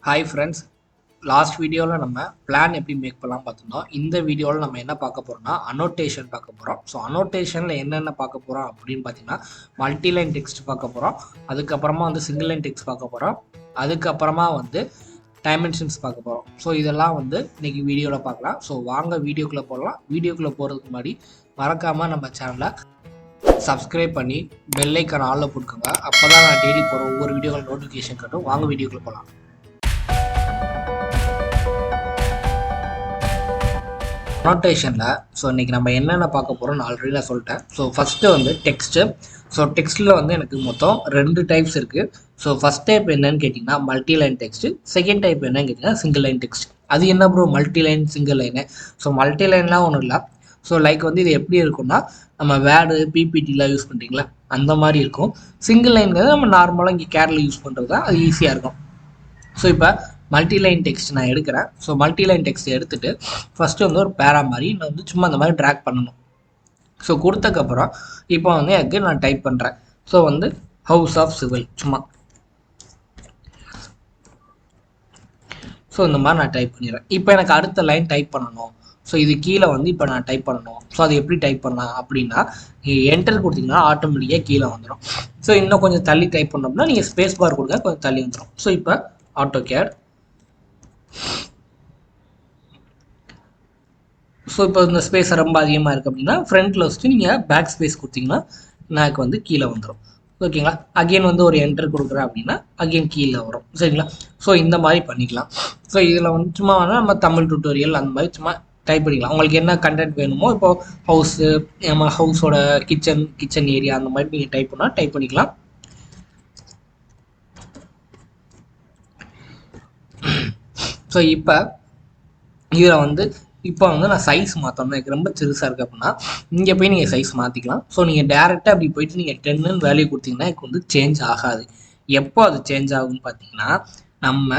Hi friends, last வீடியோவில் நம்ம plan எப்படி மேக் பண்ணலாம் பார்த்துருந்தோம். இந்த வீடியோவில் நம்ம என்ன பார்க்க போகிறோம்னா அனோட்டேஷன் பார்க்க போகிறோம். ஸோ அனோட்டேஷனில் என்னென்ன பார்க்க போகிறோம் அப்படின்னு பார்த்தீங்கன்னா மல்டிலைன் டெக்ஸ்ட் பார்க்க போகிறோம். அதுக்கப்புறமா வந்து சிங்கிள் லைன் டெக்ஸ்ட் பார்க்க போகிறோம். அதுக்கப்புறமா வந்து டைமென்ஷன்ஸ் பார்க்க போகிறோம். ஸோ இதெல்லாம் வந்து இன்றைக்கி வீடியோவில் பார்க்கலாம். ஸோ வாங்க வீடியோக்குள்ளே போகலாம். வீடியோக்குள்ளே போகிறதுக்கு முன்னாடி மறக்காமல் நம்ம சேனலை சப்ஸ்கிரைப் பண்ணி பெல் ஐக்கான் ஆலில் போட்டுக்கோங்க. அப்போ தான் நான் டெய்லி போகிற ஒவ்வொரு வீடியோவில் நோட்டிஃபிகேஷன் கட்டும். வாங்க வீடியோக்குள்ளே போகலாம். அனோட்டேஷனில் ஸோ இன்றைக்கி நம்ம என்னென்ன பார்க்க போகிறோம்னு ஆல்ரெடி நான் சொல்லிட்டேன். ஸோ ஃபஸ்ட்டு வந்து டெக்ஸ்ட்டு. ஸோ டெக்ஸ்ட்டில் வந்து எனக்கு மொத்தம் 2 டைப்ஸ் இருக்குது. ஸோ ஃபஸ்ட் டைப் என்னன்னு கேட்டிங்கன்னா multi line text. Second type என்னன்னு கேட்டிங்கன்னா சிங்கிள் லைன் டெக்ஸ்ட். அது என்ன bro multi line single line? So multi லைன்லாம் ஒன்றும் இல்லை. ஸோ லைக் வந்து இது எப்படி இருக்கும்னா நம்ம வேர்டு பிபிடிலாம் யூஸ் பண்ணுறீங்களா அந்த மாதிரி இருக்கும். சிங்கிள் லைன்ங்கிறது நம்ம நார்மலாக இங்கே கேரில் யூஸ் பண்ணுறது தான், அது ஈஸியாக இருக்கும். ஸோ இப்போ மல்டிலைன் டெக்ஸ்ட் நான் எடுக்கிறேன். ஸோ மல்டிலைன் டெக்ஸ்ட் எடுத்துகிட்டு ஃபஸ்ட்டு வந்து ஒரு பேரா மாதிரி நான் வந்து சும்மா அந்த மாதிரி ட்ராக் பண்ணணும். ஸோ கொடுத்தக்கப்புறம் இப்போ வந்து எனக்கு நான் டைப் பண்ணுறேன். ஸோ வந்து ஹவுஸ் ஆஃப் சிவில் சும்மா. ஸோ இந்த மாதிரி நான் டைப் பண்ணிடுறேன். இப்போ எனக்கு அடுத்த லைன் டைப் பண்ணணும். ஸோ இது கீழே வந்து இப்போ நான் டைப் பண்ணணும். ஸோ அது எப்படி டைப் பண்ணலாம் அப்படின்னா நீங்கள் என்டர் கொடுத்தீங்கன்னா ஆட்டோமேட்டிக்காக கீழே வந்துடும். ஸோ இன்னும் கொஞ்சம் தள்ளி டைப் பண்ணோம்னா நீங்கள் ஸ்பேஸ் பார் கொடுங்க, கொஞ்சம் தள்ளி வந்துடும். ஸோ இப்போ AutoCAD. ஸோ இப்போ இந்த ஸ்பேஸ் ரொம்ப அதிகமாக இருக்குது அப்படின்னா ஃப்ரண்ட்டில் வச்சுட்டு நீங்கள் பேக் ஸ்பேஸ் கொடுத்தீங்கன்னா எனக்கு வந்து கீழே வந்துடும். ஓகேங்களா? அகெயின் வந்து ஒரு என்டர் கொடுக்குறேன் அப்படின்னா அகெயின் கீழே வரும். சரிங்களா? ஸோ இந்த மாதிரி பண்ணிக்கலாம். ஸோ இதில் வந்து சும்மா வந்து நம்ம தமிழ் டியூட்டோரியல் அந்த மாதிரி சும்மா டைப் பண்ணிக்கலாம். உங்களுக்கு என்ன கண்டென்ட் வேணுமோ இப்போ ஹவுஸு, நம்ம ஹவுஸோட கிச்சன் ஏரியா அந்த மாதிரி நீங்கள் டைப் பண்ணால் டைப் பண்ணிக்கலாம். ஸோ இப்போ இதில் வந்து இப்போ வந்து நான் சைஸ் மாற்றணும், எனக்கு ரொம்ப சிறுசாக இருக்குது அப்படின்னா இங்கே போய் நீங்கள் சைஸ் மாற்றிக்கலாம். ஸோ நீங்கள் டேரெக்டாக அப்படி போயிட்டு நீங்கள் 10ன்னு வேல்யூ கொடுத்தீங்கன்னா எனக்கு வந்து சேஞ்ச் ஆகாது. எப்போ அது சேஞ்ச் ஆகும்னு பார்த்தீங்கன்னா நம்ம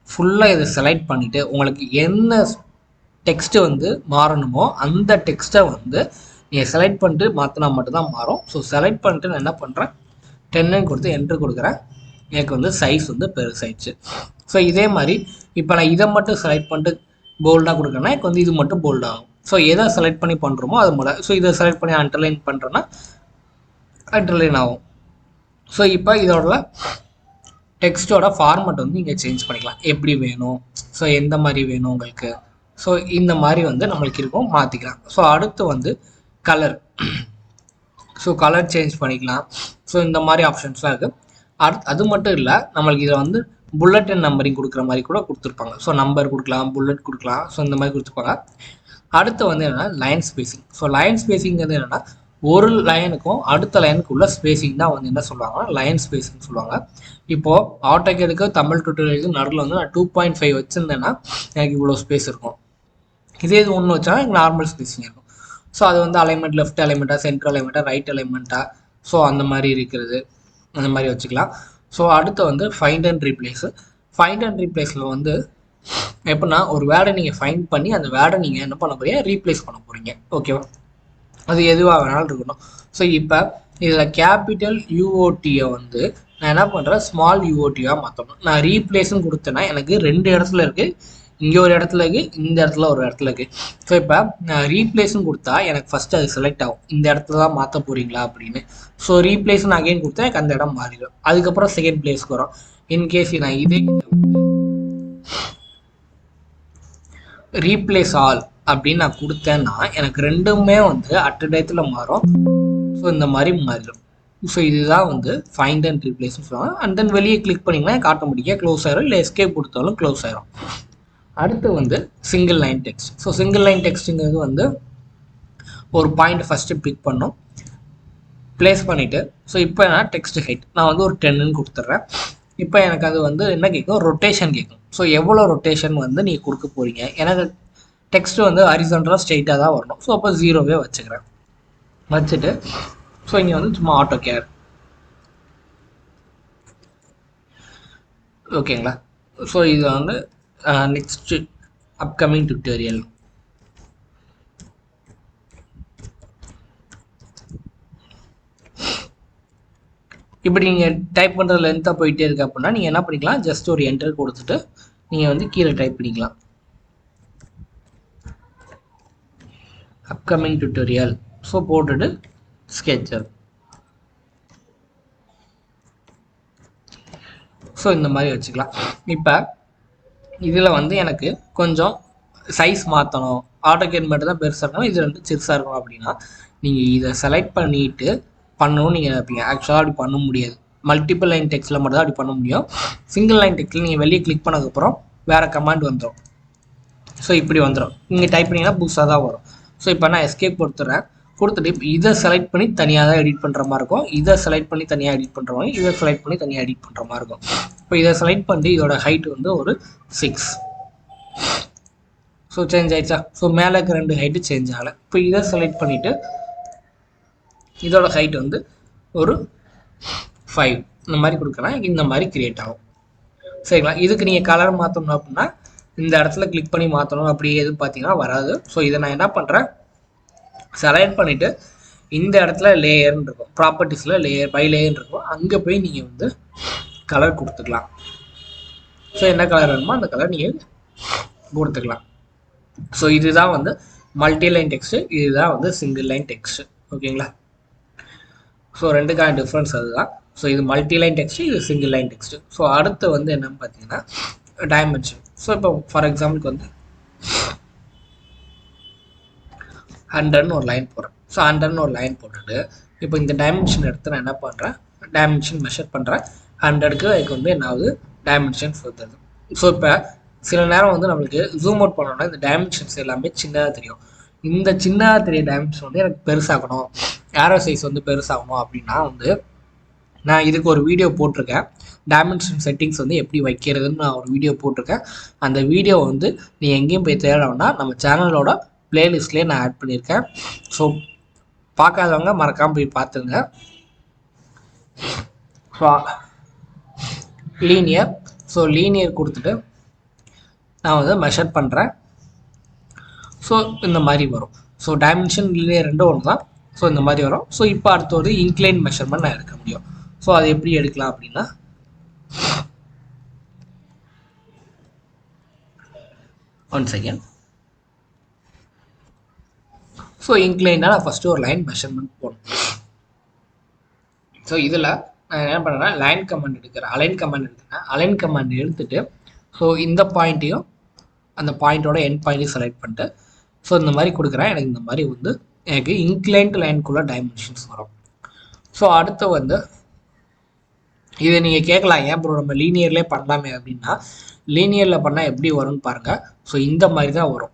ஃபுல்லாக இதை செலக்ட் பண்ணிவிட்டு உங்களுக்கு என்ன டெக்ஸ்ட்டு வந்து மாறணுமோ அந்த டெக்ஸ்ட்டை வந்து நீங்கள் செலக்ட் பண்ணிட்டு மாற்றினா மட்டும்தான் மாறும். ஸோ செலக்ட் பண்ணிட்டு நான் என்ன பண்ணுறேன் 10ன்னு கொடுத்து என்ட்ரு கொடுக்குறேன். எனக்கு வந்து சைஸ் வந்து பெருசாயிடுச்சு. ஸோ இதே மாதிரி இப்போ நான் இதை மட்டும் செலக்ட் பண்ணிட்டு போல்டாக கொடுக்குறேன்னா எனக்கு வந்து இது மட்டும் போல்ட் ஆகும். ஸோ எதை செலக்ட் பண்ணி பண்ணுறோமோ அது மூலம். ஸோ இதை செலக்ட் பண்ணி அண்டர்லைன் பண்ணுறேன்னா அண்டர்லைன் ஆகும். ஸோ இப்போ இதோட டெக்ஸ்ட்டோட ஃபார்மேட் வந்து நீங்கள் சேஞ்ச் பண்ணிக்கலாம், எப்படி வேணும், ஸோ எந்த மாதிரி வேணும் உங்களுக்கு. ஸோ இந்த மாதிரி வந்து நம்மளுக்கு இருக்கும், மாற்றிக்கலாம். ஸோ அடுத்து வந்து கலர். ஸோ கலர் சேஞ்ச் பண்ணிக்கலாம். ஸோ இந்த மாதிரி ஆப்ஷன்ஸ்லாம் இருக்குது. அது மட்டும் இல்லை, நம்மளுக்கு இதில் வந்து புல்லட் அண்ட் நம்பரிங் கொடுக்குற மாதிரி கூட கொடுத்துருப்பாங்க. ஸோ நம்பர் கொடுக்கலாம், புல்லட் கொடுக்கலாம். ஸோ இந்த மாதிரி கொடுத்துருப்பாங்க. அடுத்து வந்து என்னென்னா லைன் ஸ்பேசிங். ஸோ லைன் ஸ்பேசிங்கிறது என்னென்னா ஒரு லைனுக்கும் அடுத்த லைனுக்கு உள்ள ஸ்பேசிங் தான் வந்து என்ன சொல்லுவாங்கன்னா லைன் ஸ்பேசிங் சொல்லுவாங்க. இப்போது AutoCADக்கு தமிழ் டியூட்டோரியலுக்கு நடுவில் வந்து நான் 2.5 வச்சுருந்தேன்னா எனக்கு இவ்வளோ ஸ்பேஸ் இருக்கும். இதே இது ஒன்று வச்சா எனக்கு நார்மல் ஸ்பேசிங் இருக்கும். ஸோ அது வந்து அலைன்மெண்ட் லெஃப்ட் அலைன்மெண்ட்டாக, சென்ட்ரல் அலைன்மெண்ட்டாக, ரைட் அலைன்மெண்ட்டாக, ஸோ அந்த மாதிரி இருக்கிறது அந்த மாதிரி வச்சுக்கலாம். ஸோ அடுத்து வந்து find and replace. Find and ரீப்ளேஸில் வந்து எப்படின்னா ஒரு வேர்டை நீங்கள் ஃபைண்ட் பண்ணி அந்த வேர்டை நீங்கள் என்ன பண்ண போகிறீங்க ரீப்ளேஸ் பண்ண போகிறீங்க. ஓகேவா? அது எதுவாக வேணாலும் இருக்கணும். ஸோ இப்போ இதில் கேபிட்டல் யூஓடியை வந்து நான் என்ன பண்ணுறேன் ஸ்மால் யூஓடியாக மாற்றணும். நான் ரீப்ளேஸ்ன்னு கொடுத்தேன்னா எனக்கு 2 இடத்துல இருக்குது, இங்கே ஒரு இடத்துல இருக்குது, இந்த இடத்துல ஒரு இடத்துல இருக்குது. ஸோ இப்போ நான் ரீப்ளேஸ்ன்னு கொடுத்தா எனக்கு ஃபஸ்ட்டு அது செலக்ட் ஆகும், இந்த இடத்துல தான் மாற்ற போகிறீங்களா அப்படின்னு. ஸோ ரீப்ளேஸ்ன்னு அகைன் கொடுத்தா எனக்கு அந்த இடம் மாறிடும். அதுக்கப்புறம் செகண்ட் பிளேஸ்க்கு வரும். இன்கேஸ் நான் இதே ரீப்ளேஸ் ஆல் அப்படின்னு நான் கொடுத்தேன்னா எனக்கு ரெண்டுமே வந்து அட் அ டயத்தில் மாறும். ஸோ இந்த மாதிரி மாறிடும். ஸோ இதுதான் வந்து ஃபைண்ட் அண்ட் ரீப்ளேஸ்ன்னு சொல்லுவாங்க. அண்ட் தென் வெளியே கிளிக் பண்ணிங்கன்னா எனக்கு ஆட்டோமேட்டிக்காக க்ளோஸ் ஆயிரும், இல்லை எஸ்கேப் கொடுத்தாலும் க்ளோஸ் ஆயிரும். அடுத்து வந்து single line text. So single line டெக்ஸ்ட்டுங்கிறது வந்து ஒரு பாயிண்ட் ஃபஸ்ட்டு பிக் பண்ணும், ப்ளேஸ் பண்ணிவிட்டு ஸோ இப்போ நான் டெக்ஸ்ட் ஹைட் நான் வந்து ஒரு 10ன்னு கொடுத்துட்றேன். இப்போ எனக்கு அது வந்து என்ன கேட்கும், ரொட்டேஷன் கேட்கும். ஸோ எவ்வளோ ரொட்டேஷன் வந்து நீங்கள் கொடுக்க போகிறீங்க. எனக்கு டெக்ஸ்ட் வந்து ஹரிசாண்டலாக ஸ்ட்ரெயிட்டாக தான் வரணும். ஸோ அப்போ 0வே வச்சுக்கிறேன். வச்சுட்டு ஸோ இங்கே வந்து சும்மா AutoCAD. ஓகேங்களா? ஸோ இது வந்து நெக்ஸ்ட் அப்கமிங் டியூட்டோரியல். இப்படி நீங்கள் டைப் பண்ணுற லென்த்தாக போயிட்டே இருக்கு அப்படின்னா நீங்கள் என்ன பண்ணிக்கலாம், ஜஸ்ட் ஒரு என்டர் கொடுத்துட்டு நீங்கள் வந்து கீழே டைப் பண்ணிக்கலாம். அப்கமிங் டியூட்டோரியல் ஸோ போட்டுட்டு ஸ்கெட்சப். ஸோ இந்த மாதிரி வச்சுக்கலாம். இப்போ இதில் வந்து எனக்கு கொஞ்சம் சைஸ் மாற்றணும், AutoCAD மட்டும் தான் பெருசாக இருக்கணும், இது ரெண்டு சிறுசாக இருக்கணும் அப்படின்னா நீங்கள் இதை செலக்ட் பண்ணிவிட்டு பண்ணணும்னு நீங்கள் நினைப்பீங்க. ஆக்சுவலாக அப்படி பண்ண முடியாது. மல்டிபிள் லைன் டெக்ஸ்ட்டில் மட்டும் தான் அப்படி பண்ண முடியும். சிங்கிள் லைன் டெக்ஸ்ட்டில் நீங்கள் வெளியே கிளிக் பண்ணதுக்கப்புறம் வேறு கமாண்ட் வந்துடும். ஸோ இப்படி வந்துடும். நீங்கள் டைப் பண்ணிங்கன்னா புதுசாக தான் வரும். ஸோ இப்போ நான் எஸ்கேப் கொடுத்துட்டு இப்போ இதை செலக்ட் பண்ணி தனியாக தான் எடிட் பண்ணுற மாதிரி இருக்கும், இதை செலக்ட் பண்ணி தனியாக எடிட் பண்ணுற மாதிரி, இதை செலக்ட் பண்ணி தனியாக எடிட் பண்ணுற மாதிரி இருக்கும். இப்போ இதை செலக்ட் பண்ணி இதோட ஹைட் வந்து ஒரு 6. ஸோ சேஞ்ச் ஆயிடுச்சா? ஸோ மேலே இருக்க 2 ஹைட்டு சேஞ்ச் ஆகலை. இப்போ இதை செலக்ட் பண்ணிவிட்டு இதோட ஹைட் வந்து ஒரு 5 இந்த மாதிரி கொடுக்கலாம். இந்த மாதிரி கிரியேட் ஆகும். சரிங்களா? இதுக்கு நீங்கள் கலர் மாற்றணும் அப்படின்னா இந்த இடத்துல கிளிக் பண்ணி மாற்றணும் அப்படி எதுவும் பார்த்தீங்கன்னா வராது. ஸோ இதை நான் என்ன பண்ணுறேன், செலக்ட் பண்ணிவிட்டு இந்த இடத்துல லேயர்னு இருக்கும், ப்ராப்பர்ட்டிஸில் லேயர் பை லேயர்னு இருக்கும், அங்கே போய் நீங்கள் வந்து கலர் கொடுத்துக்கலாம். ஸோ என்ன கலர் வேணுமோ அந்த கலர் நீங்கள் கொடுத்துக்கலாம். ஸோ இதுதான் வந்து மல்டி லைன் டெக்ஸ்ட்டு, இதுதான் வந்து சிங்கிள் லைன் டெக்ஸ்ட்டு. ஓகேங்களா? ஸோ ரெண்டுக்கான டிஃப்ரென்ஸ் அதுதான். ஸோ இது மல்டி லைன் டெக்ஸ்ட்டு, இது சிங்கிள் லைன் டெக்ஸ்ட்டு. ஸோ அடுத்து வந்து என்னன்னு பார்த்தீங்கன்னா டைமென்ஷன். ஸோ இப்போ ஃபார் எக்ஸாம்பிளுக்கு வந்து 100ன்னு ஒரு லைன் போடுறேன். ஸோ 100ன்னு ஒரு லைன் போட்டுட்டு இப்போ இந்த டைமென்ஷன் எடுத்து நான் என்ன பண்ணுறேன், டைமென்ஷன் மெஷர் பண்ணுறேன். 100க்கு அதுக்கு வந்து என்ன ஆகுது, டைமென்ஷன்ஸ் வருது. ஸோ இப்போ சில நேரம் வந்து நம்மளுக்கு ஜூம் அவுட் பண்ணோம்னா இந்த டைமென்ஷன்ஸ் எல்லாமே சின்னதாக தெரியும். இந்த சின்னதாக தெரிய டைமென்ஷன் வந்து எனக்கு பெருசாகணும், ஏரோ சைஸ் வந்து பெருசாகணும் அப்படின்னா வந்து நான் இதுக்கு ஒரு வீடியோ போட்டிருக்கேன். டைமென்ஷன் செட்டிங்ஸ் வந்து எப்படி வைக்கிறதுன்னு நான் ஒரு வீடியோ போட்டிருக்கேன். அந்த வீடியோ வந்து நீ எங்கேயும் போய் தேடணும்னா நம்ம சேனலோட பிளேலிஸ்ட்லேயே நான் ஆட் பண்ணியிருக்கேன். ஸோ பார்க்காதவங்க மறக்காமல் போய் பார்த்துங்க. ஸோ லீனியர், ஸோ லீனியர் கொடுத்துட்டு நான் வந்து மெஷர் பண்ணுறேன். ஸோ இந்த மாதிரி வரும். ஸோ டைமென்ஷன் லீனியர் ரெண்டும் ஒன்று தான். ஸோ இந்த மாதிரி வரும். ஸோ இப்போ அடுத்து ஒரு இன்க்ளைன் மெஷர்மெண்ட் நான் எடுக்க முடியும். ஸோ அதை எப்படி எடுக்கலாம் அப்படின்னா ஒன் செகண்ட். ஸோ இன்க்ளைன்னா நான் ஃபஸ்ட்டு ஒரு லைன் மெஷர்மெண்ட் போடணும். ஸோ இதில் நான் என்ன பண்ணுறேன்னா லைன் கமாண்ட் எடுக்கிறேன், அலைன் கமாண்ட் எடுக்கிறேன். அலைன் கமாண்ட் எடுத்துகிட்டு ஸோ இந்த பாயிண்ட்டையும் அந்த பாயிண்ட்டோட எண்ட் பாயிண்ட்டையும் செலக்ட் பண்ணிட்டு ஸோ இந்த மாதிரி கொடுக்குறேன். எனக்கு இந்த மாதிரி வந்து எனக்கு இன்க்ளைன்ட் லைனுக்குள்ளே டைமென்ஷன்ஸ் வரும். ஸோ அடுத்து வந்து இதை நீங்கள் கேட்கலாம், ஏன் ப்ரோ நம்ம லீனியர்லேயே பண்ணலாமே அப்படின்னா, லீனியரில் பண்ணால் எப்படி வரும்னு பாருங்கள். ஸோ இந்த மாதிரி தான் வரும்,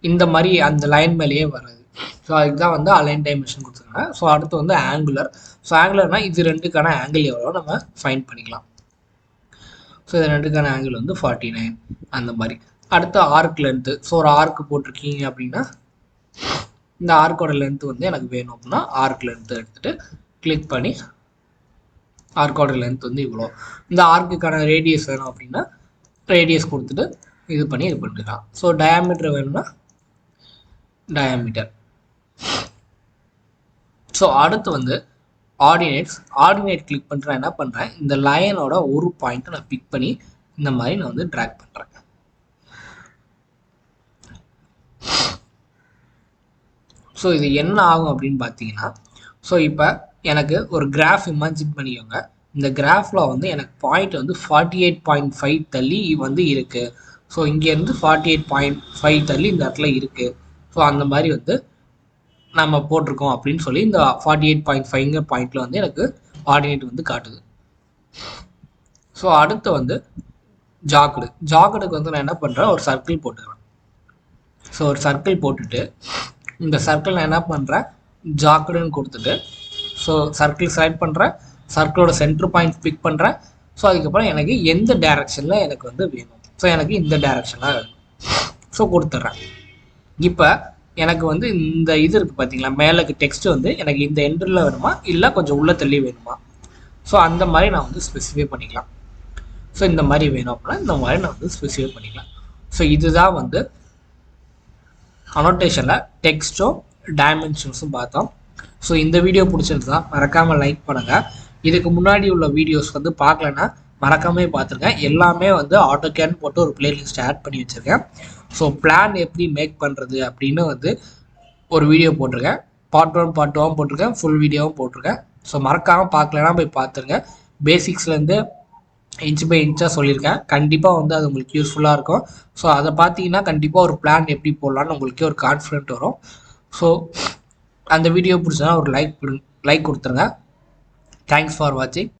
இந்த மாதிரி அந்த லைன் மேலேயே வராது. ஸோ அதுக்கு தான் வந்து அலைன் டைமென்ஷன் கொடுத்துருக்காங்க. ஸோ அடுத்து வந்து ஆங்குலர். ஸோ ஆங்குலர்னால் இது ரெண்டுக்கான ஆங்கிள் எவ்வளோ நம்ம ஃபைண்ட் பண்ணிக்கலாம். ஸோ இது ரெண்டுக்கான ஆங்கிள் வந்து 49 அந்த மாதிரி. அடுத்து ஆர்க் லென்த்து. ஸோ ஒரு ஆர்க்கு போட்டிருக்கீங்க அப்படின்னா இந்த ஆர்க்கோட லென்த்து வந்து எனக்கு வேணும் அப்படின்னா ஆர்க் லென்த்து எடுத்துகிட்டு கிளிக் பண்ணி ஆர்க்கோட லென்த் வந்து இவ்வளோ. இந்த ஆர்க்குக்கான ரேடியஸ் வேணும் அப்படின்னா ரேடியஸ் கொடுத்துட்டு இது பண்ணிக்கலாம். ஸோ டயாமீட்டர் வேணும்னா டயாமீட்டர். ஸோ அடுத்து வந்து ஆர்டினேட் கிளிக் பண்ணுறேன். என்ன பண்ணுறேன், இந்த லைனோட ஒரு பாயிண்ட்டை நான் பிக் பண்ணி இந்த மாதிரி நான் வந்து ட்ராக் பண்ணுறேன். ஸோ இது என்ன ஆகும் அப்படின்னு பார்த்தீங்கன்னா, ஸோ இப்போ எனக்கு ஒரு கிராஃப் இமேஜின் பண்ணிக்கோங்க. இந்த கிராஃபில் வந்து எனக்கு பாயிண்ட் வந்து 48.5 தள்ளி வந்து இருக்குது. ஸோ இங்கேருந்து 48.5 தள்ளி இந்த இடத்துல இருக்குது. ஸோ அந்த மாதிரி வந்து நம்ம போட்டிருக்கோம் அப்படின்னு சொல்லி இந்த 48.5ங்கிற பாயிண்டில் வந்து எனக்கு ஆர்டினேட் வந்து காட்டுது. ஸோ அடுத்து வந்து ஜாக்கெடுக்கு வந்து நான் என்ன பண்ணுறேன், ஒரு சர்க்கிள் போட்டுக்கிறேன். ஸோ ஒரு சர்க்கிள் போட்டுட்டு இந்த சர்க்கிள் நான் என்ன பண்ணுறேன், ஜாக்கெடுன்னு கொடுத்துட்டு ஸோ சர்க்கிள் செலக்ட் பண்ணுறேன், சர்க்கிளோட சென்டர் பாயிண்ட் பிக் பண்ணுறேன். ஸோ அதுக்கப்புறம் எனக்கு எந்த டைரக்ஷனில் எனக்கு வந்து வேணும், ஸோ எனக்கு இந்த டைரக்ஷனாக வேணும். ஸோ கொடுத்துட்றேன். இப்போ எனக்கு வந்து இந்த இது இருக்குது பார்த்தீங்களா, மேலுக்கு டெக்ஸ்ட்டு வந்து எனக்கு இந்த எண்டில் வேணுமா இல்லை கொஞ்சம் உள்ள தள்ளி வேணுமா, ஸோ அந்த மாதிரி நான் வந்து ஸ்பெசிஃபை பண்ணிக்கலாம். ஸோ இந்த மாதிரி வேணும் அப்படின்னா இந்த மாதிரி நான் வந்து ஸ்பெசிஃபை பண்ணிக்கலாம். ஸோ இதுதான் வந்து அனோட்டேஷனில் டெக்ஸ்ட்டும் டைமென்ஷன்ஸும் பார்த்தோம். ஸோ இந்த வீடியோ பிடிச்சிருந்தா மறக்காமல் லைக் பண்ணுங்கள். இதுக்கு முன்னாடி உள்ள வீடியோஸ் வந்து பார்க்கலன்னா மறக்காம பார்த்துருங்க. எல்லாமே வந்து AutoCAD போட்டு ஒரு பிளேலிஸ்ட் ஆட் பண்ணி வச்சுருக்கேன். ஸோ பிளான் எப்படி மேக் பண்ணுறது அப்படின்னு வந்து ஒரு வீடியோ போட்டிருக்கேன். பார்ட் 1 பார்ட் 2 போட்டிருக்கேன், ஃபுல் வீடியோவும் போட்டிருக்கேன். ஸோ மறக்காமல் பார்க்கலன்னா போய் பார்த்துருங்க. பேசிக்ஸ்லேருந்து இன்ச் பை இன்ச்சாக சொல்லியிருக்கேன். கண்டிப்பாக வந்து அது உங்களுக்கு யூஸ்ஃபுல்லாக இருக்கும். ஸோ அதை பார்த்தீங்கன்னா கண்டிப்பாக ஒரு பிளான் எப்படி போடலான்னு உங்களுக்கே ஒரு கான்ஃபிடென்ட் வரும். ஸோ அந்த வீடியோ பிடிச்சதுன்னா ஒரு லைக் கொடுத்துருங்க. தேங்க்ஸ் ஃபார் வாட்சிங்.